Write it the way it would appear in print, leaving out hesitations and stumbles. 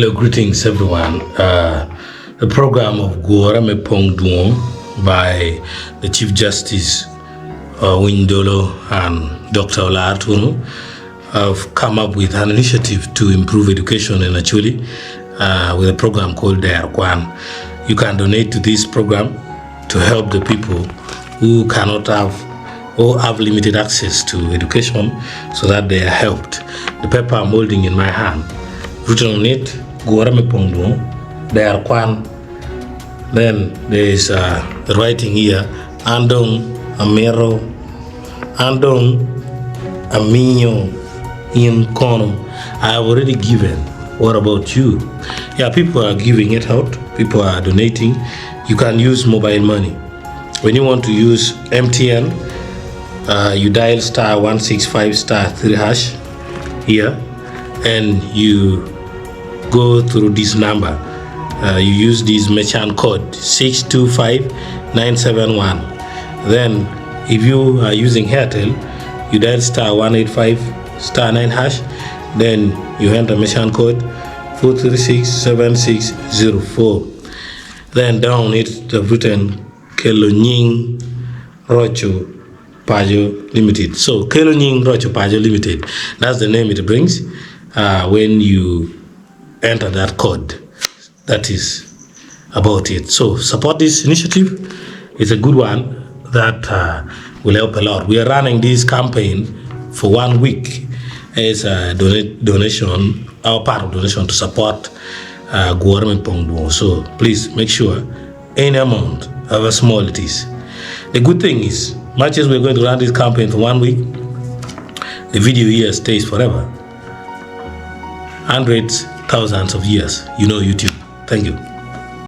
Hello, greetings everyone. The program of Guarame Pongduon by the Chief Justice Owiny Dollo and Dr. Olara have come up with an initiative to improve education in Acholi with a program called DERO. You can donate to this program to help the people who cannot have or have limited access to education so that they are helped. The paper I'm holding in my hand, written on it, Guarame Pongduon, DERO. Then there is writing here, Andong Amero, Andong Aminyo in Kono. I have already given. What about you? Yeah, people are giving it out. People are donating. You can use mobile money. When you want to use MTN, you dial *165*3# here, and you go through this number. You use this merchant code 625971. Then, if you are using Airtel, you dial *185*9#. Then you enter merchant code 4367604. Then down it's written Kelonying Rocho Pajo Limited. So Kelonying Rocho Pajo Limited, that's the name it brings when you enter that code. That is about it. So support this initiative. It's a good one that will help a lot. We are running this campaign for 1 week as a donation, our part of donation to support Guarame Pongduon. So please make sure any amount, however small it is. The good thing is, much as we're going to run this campaign for 1 week, the video here stays forever. Hundreds, thousands of years. You know YouTube. Thank you.